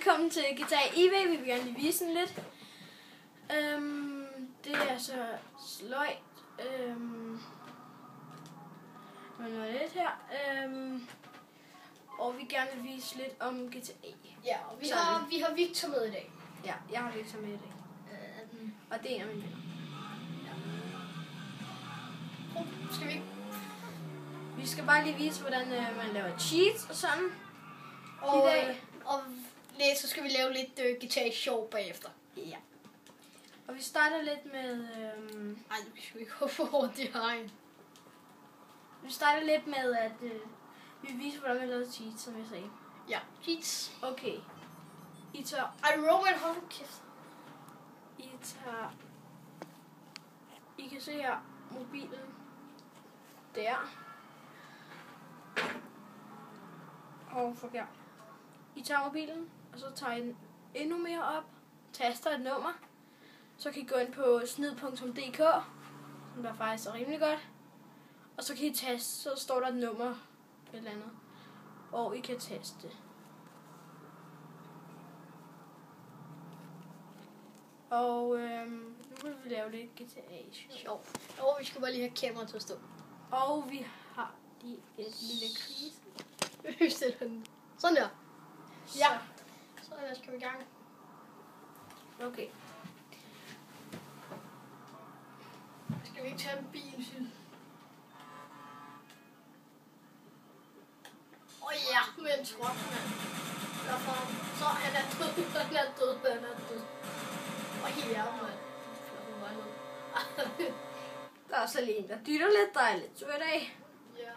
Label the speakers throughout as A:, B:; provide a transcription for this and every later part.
A: velkommen til GTA EV. Vi vil gerne lige vise den lidt. Det er så sløjt. Men noget lidt her. Og vi gerne vil vise lidt om GTA.
B: Ja, og vi har Victor med i dag.
A: Ja, jeg har Victor med i dag. Og det er en af mine venner.
B: Ja. Skal vi ikke?
A: Vi skal bare lige vise, hvordan man laver cheats og sådan.
B: Og,
A: i dag.
B: Så skal vi lave lidt GTA sjov bagefter.
A: Ja. Og vi starter lidt med...
B: Ej, nu skal vi ikke hoppe over det her.
A: Vi starter lidt med, at vi viser, hvordan man laver cheats, som jeg sagde.
B: Ja, cheats.
A: Okay. I tager...
B: Ej, Roman, hold nu kæft.
A: I kan se her, mobilen. Der. Og forkert. I tager mobilen, og så tager I den endnu mere op. Taster et nummer. Så kan I gå ind på snid.dk, som der faktisk er rimelig godt. Og så kan I taste, så står der et nummer et eller andet. Og I kan taste. Og nu vil vi lave lidt GTA sjov.
B: Og vi skal bare lige have kameraet til at stå.
A: Og vi har lige et lille krise.
B: Vi stiller den. Sådan der. Ja. Så lad os komme i gang.
A: Okay.
B: Skal vi ikke tage en bil, Syl? Ja, med en trot, mand. Så han er død, han er død. Og her, mand.
A: Der er så lige en, der dytter lidt. Der er lidt sødt af.
B: Ja.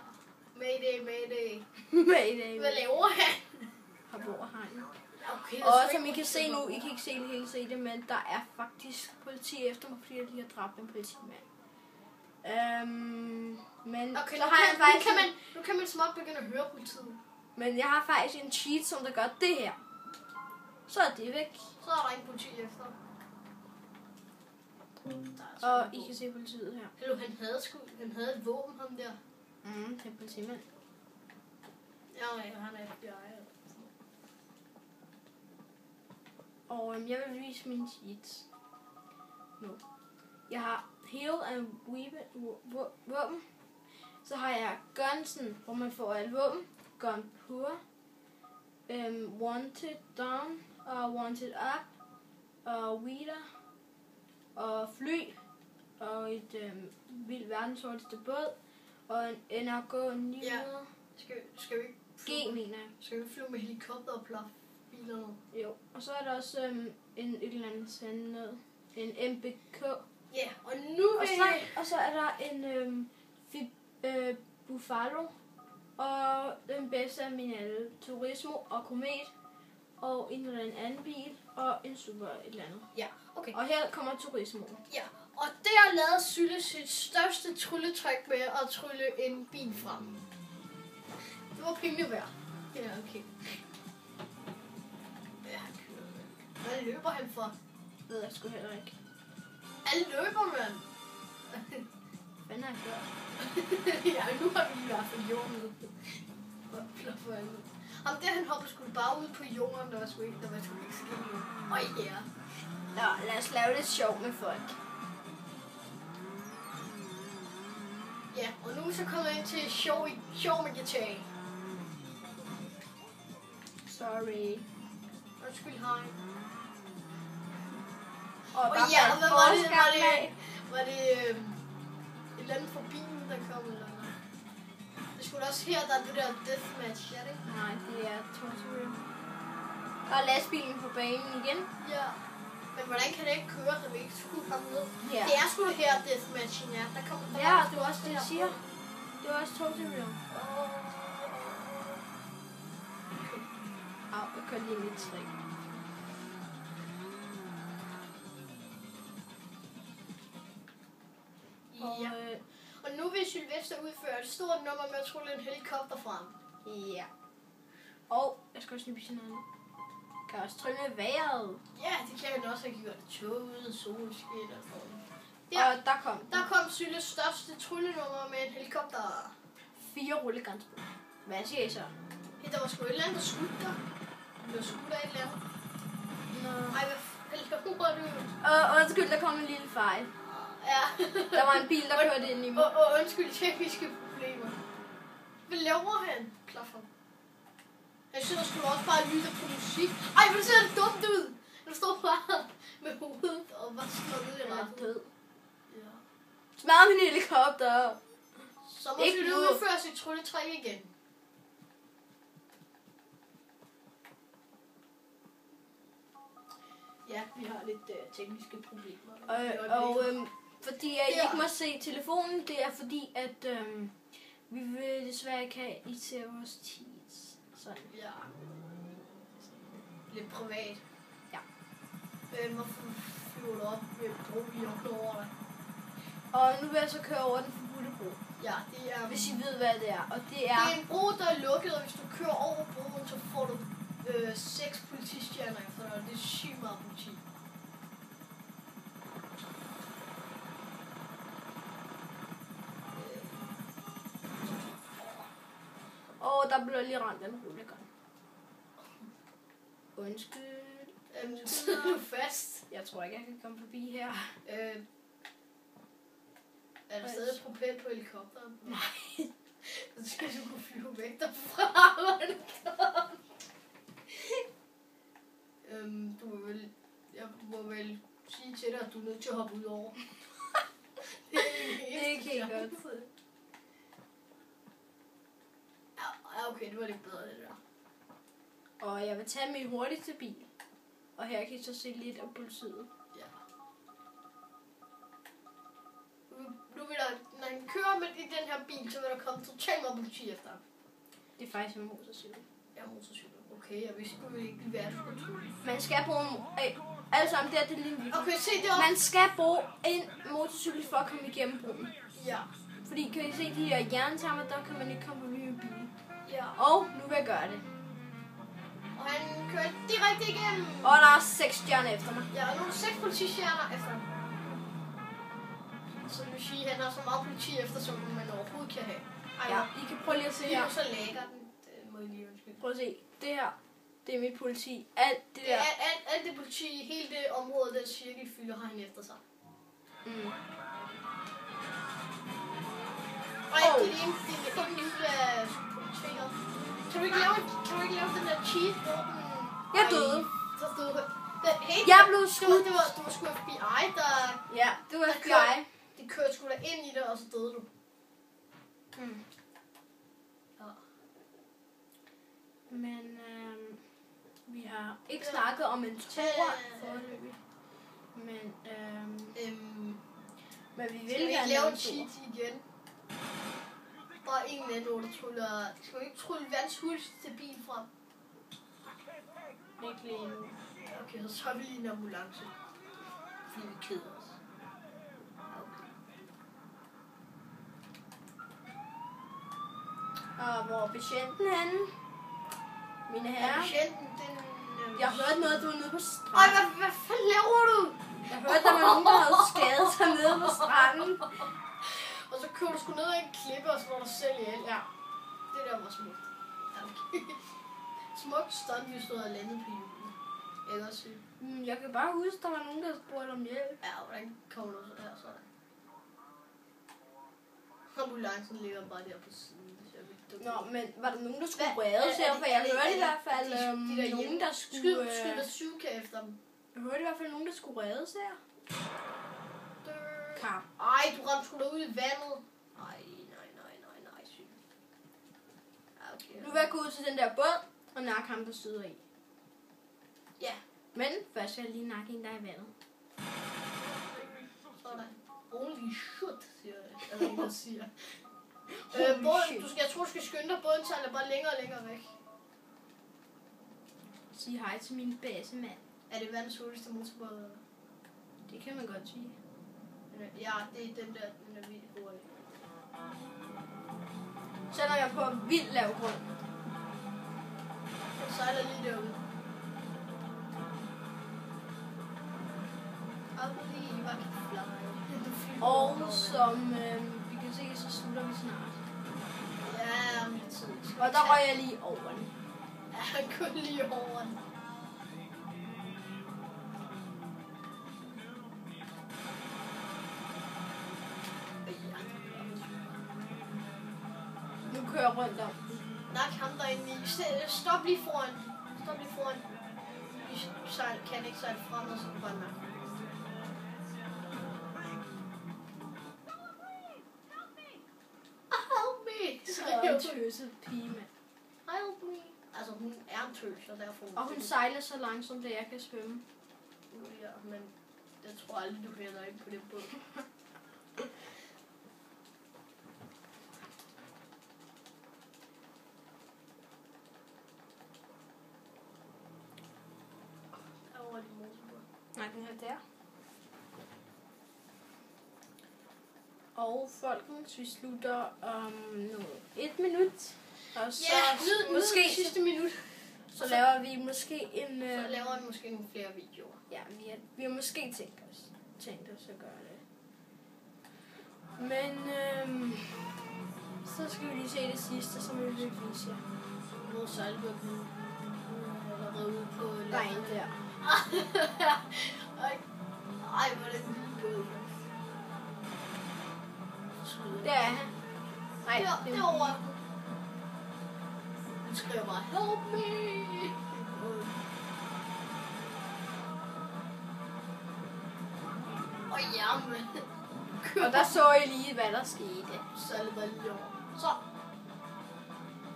B: Mayday.
A: Mayday.
B: Hvad laver han?
A: Har bor hegnet.
B: Okay,
A: Og som I kan se nu, I kan ikke se det hele, se det, men der er faktisk politi efter mig, fordi de har dræbt en politimand. Men
B: okay,
A: så har jeg faktisk
B: nu kan man småt begynde at høre politiet.
A: Men jeg har faktisk en cheat, som der gør det her. Så er det væk.
B: Så er der ikke politi efter.
A: Og I kan se politiet her.
B: Hallo, han havde et våben, ham der.
A: Det er politimand.
B: Ja, han er FBI.
A: Og jeg vil vise mine cheats nu. Jeg har heal and våben. Så har jeg gunsen, hvor man får alt våben. Gun pure. Wanted down. Og wanted up. Og weeder. Og fly. Og et vildt verdens hurtigste båd. Og en NRK 900.
B: Ja. Skal vi ikke
A: G, mener jeg.
B: Skal vi flyve med helikopter og plaffe bilerne?
A: Jo. Og så er der også et eller andet sende noget. En MBK.
B: Ja, og nu
A: og så er der en Buffalo. Og den bedste af mine alle. Turismo og Komet. Og en eller anden bil. Og en super et eller andet.
B: Ja, okay.
A: Og her kommer Turismo.
B: Ja, og der lavede Sylle sit største trylletræk med at trylle en bil frem. Det var pengene værd. Ja, okay. Ja, hvad løber han for?
A: Ved jeg sgu heller ikke.
B: Alle løber, mand.
A: Hvad er jeg gjort?
B: Ja, nu har vi i hvert fald jorden med. Ham der, han hopper sgu bare ud på jorden, der var sgu ikke ske noget. Ja.
A: Nå, lad os lave lidt sjov med folk.
B: Ja, og nu er vi så kommet ind til sjov med GTA.
A: Sorry.
B: Undskyld, hej.
A: Og
B: ja, hvad var det et eller andet fra bilen, der kom, eller noget? Det skulle også her, der er det der deathmatch, er det ikke?
A: Nej, det er Torture. Der er lastbilen på banen igen.
B: Ja. Men hvordan kan det ikke køre, så vi ikke skulle komme ned?
A: Ja.
B: Det er sgu her, deathmatchen, ja. Der kommer
A: Ja, det var også det, jeg siger. Det var også Torture. Jeg kører lige lidt træk.
B: Ja. Og nu vil Sylvester udføre et stort nummer med at trylle en helikopter frem.
A: Ja. Og jeg skal også lige vise noget. Jeg kan også trylle med vejret.
B: Ja, det kan man også have gjort. Toget, solskin og sådan.
A: Der
B: kom Sylles største tryllenummer med en helikopter.
A: 4 rullegrænsbord. Hvad siger I så?
B: Ja, der var sgu et eller andet, der skudte der. Det var skudt af et eller andet.
A: Nå.
B: Ej, hvad laver du?
A: Undskyld, der kom en lille fejl.
B: Ja.
A: Der var en bil, der kørte ind i mig.
B: Og undskyld tekniske problemer. Hvad laver han? Klaffer. Jeg synes, der skulle også bare lytte på musik. Ej, hvor ser det dumt ud. Du står bare med hovedet og bare slået i rettet.
A: Død.
B: Ja.
A: Smadrer min helikopter.
B: Så må vi udføre sit trylletræk igen. Ja, vi har lidt tekniske problemer.
A: Fordi jeg ikke må se telefonen, det er fordi, at vi vil desværre ikke have i til vores tid. Sådan.
B: Ja. Lidt privat.
A: Ja.
B: Hvorfor flyver du op ved broen over dig?
A: Og nu vil jeg så køre over den forbudte bro.
B: Ja, det er...
A: Hvis I ved, hvad det er. Og det er...
B: Det er en bro, der er lukket, og hvis du kører over broen, så får du 6 politistjerner efter dig, og det er sygt meget politi.
A: Og der blev lige ramt en hooligan. Undskyld.
B: Sidder du fast?
A: Jeg tror ikke, jeg kan komme forbi her.
B: Er der stadig et propel på helikopteren?
A: Nej.
B: Så skal du kunne flyve væk derfra. Jeg må vel sige til dig, at du er nødt til at hoppe ud over.
A: Det kan jeg godt.
B: Ja, okay, det var lidt bedre det der.
A: Og jeg vil tage min hurtigste bil. Og her kan I så se lidt af politiet.
B: Ja. Nu vil der, når han kører med i den her bil, så vil der komme totalt meget politi efter ham.
A: Det er faktisk en motorcykel.
B: Ja, motorcykel. Okay, jeg vidste ikke, hvad det skulle tro.
A: Man skal bruge alle sammen det er lige vildt.
B: Okay, se det op.
A: Man skal bruge en motorcykel for at komme igennem broen.
B: Ja.
A: Fordi kan I se de her jerntarmer, der kan man ikke komme forbi med bilen.
B: Ja.
A: Og nu vil jeg gøre det.
B: Og han kører direkte igennem.
A: Og der er 6 stjerner efter mig.
B: Ja, og nu er der 6 politistjerner efter ham. Så det vil sige, at han har så meget politi efter, som man overhovedet kan have. Ej,
A: Ja, I kan prøve lige at se
B: lige
A: her.
B: nu så lægger den. Det må I lige undskylde.
A: Prøv at se. Det her, det er mit politi. Alt det
B: Det
A: der.
B: er alt det politi, hele det område, den cirkel fylder, har han efter sig. Ej, det er en lille politifinger. Kan du ikke lave den der cheat, hvor den...
A: Jeg døde.
B: Så døde du. Hey,
A: Jeg blev skudt.
B: Det var sgu FBI, der...
A: Ja, det var
B: der
A: FBI.
B: De kørte sgu da ind i det, og så døde du. Ja.
A: Men vi har ikke snakket om en toer foreløbig. Men vi vil
B: Skal vi ikke
A: gerne
B: lave
A: en
B: en cheat igen? Bare en eller anden, der tryller... Skal vi ikke trylle verdens hurtigste bil frem?
A: Ikke lige nu.
B: Okay, så er vi lige en ambulance. Fordi vi keder os. Okay.
A: Og hvor er patienten henne? Mine
B: Ja,
A: herrer.
B: patienten, den...
A: Jeg hørte noget, du var nede på
B: Ej,
A: stranden.
B: hvad fanden laver du?
A: Jeg hørte, der var nogen, der havde skadet sig nede på stranden.
B: Og så kører du sgu ned ad en klippe og slår dig selv ihjel.
A: Ja.
B: Det der var smukt. Ja, okay. Smukt stunt, vi stod og landet på julen. Jeg kan også sige.
A: Jeg kan bare huske, der var nogen, der spurgte om hjælp.
B: Ja, hvordan kommer du så der sådan? Ambulancen ligger bare der på siden.
A: Nå, men var der nogen, der skulle reddes her? For jeg hørte i hvert fald nogen, der skulle...
B: Skyd med 7K efter dem.
A: Jeg hørte i hvert fald nogen, der skulle reddes her. Kar.
B: Ej, du ramte sgu da ud i vandet. Ej, nej, syg. Ja, okay.
A: Nu vil jeg gå ud til den der båd og nakke ham, der sidder i.
B: Ja.
A: Men først skal jeg lige nakke en, der er i vandet.
B: Sådan. Holy shit, siger jeg. Eller hvad man siger. Båden, jeg tror, du skal skynde dig. Båden tager bare længere og længere væk.
A: Sig hej til min basemand.
B: Er det verdens hurtigste motorbåd?
A: Det kan man godt sige.
B: Ja, det er den der vildt hurtig.
A: Så når jeg på vild lav grund.
B: Den sejler lige derude.
A: Og som vi kan se, så slutter vi snart.
B: Ja, om lidt tid.
A: Og der røg jeg lige over den.
B: Ja, kun lige over den.
A: køre rundt om.
B: Nak ham derinde i. Stop lige foran. Stop lige foran. Vi kan ikke sejle frem, og så bare nak. Help me!
A: Så er en tøset pige, mand.
B: Help me! Altså, hun er en tøs, og derfor...
A: Og hun sejler så langsomt, at jeg kan svømme.
B: Ja, men jeg tror aldrig, du hælder ind på den båd. Der var din motorbåd.
A: Nej, den er der. Og folkens, vi slutter om 1 minut. Og så måske
B: sidste minut.
A: så laver vi måske en...
B: Så laver vi måske nogle flere videoer.
A: Ja, vi har måske tænkt os at gøre det. Men så skal vi lige se det sidste, som vi vil vise jer.
B: Hvor sejlbåden nu. Allerede ude på...
A: Der er en der.
B: Ej, hvor er det en lille båd.
A: Der er han. Nej,
B: derovre. Han skriver bare, help me! Jamen.
A: Og der så I lige, hvad der skete.
B: Så er det bare lige over. Så.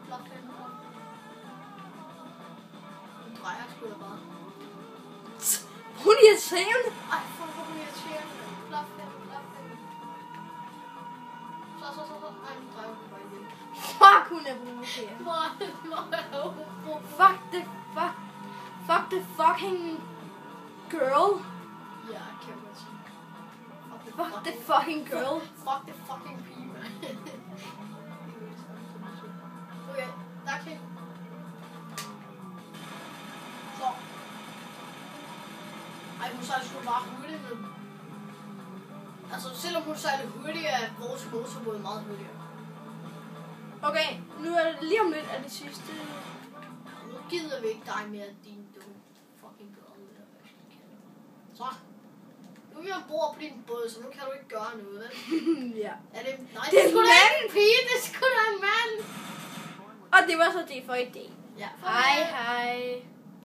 B: Flot den op. Nu drejer sgu da bare.
A: Hun er irriterende.
B: Ej, hvor hun irriterende. Flot den. Så. Ej, nu drejer hun bare igen.
A: Fuck, hun er provokerende. Fuck the fucking girl.
B: Ja, kan man sige.
A: Fuck the fucking girl.
B: Fuck the fucking pige, man. Okay, der kan. Så. Ej, hun sejler sgu bare hurtigt ned. Altså, selvom hun sejler hurtigt, er vores motorbåd meget hurtigere.
A: Okay, nu er det lige om lidt af det sidste.
B: Nu gider vi ikke dig mere, din dumme fucking girl. Så. Nu er vi ombord på din båd, så nu kan du ikke gøre noget, vel?
A: Ja.
B: Er det... Nej,
A: det er
B: sgu da ikke en pige, det er sgu da en mand.
A: Og det var så det for i dag.
B: Ja,
A: Hej.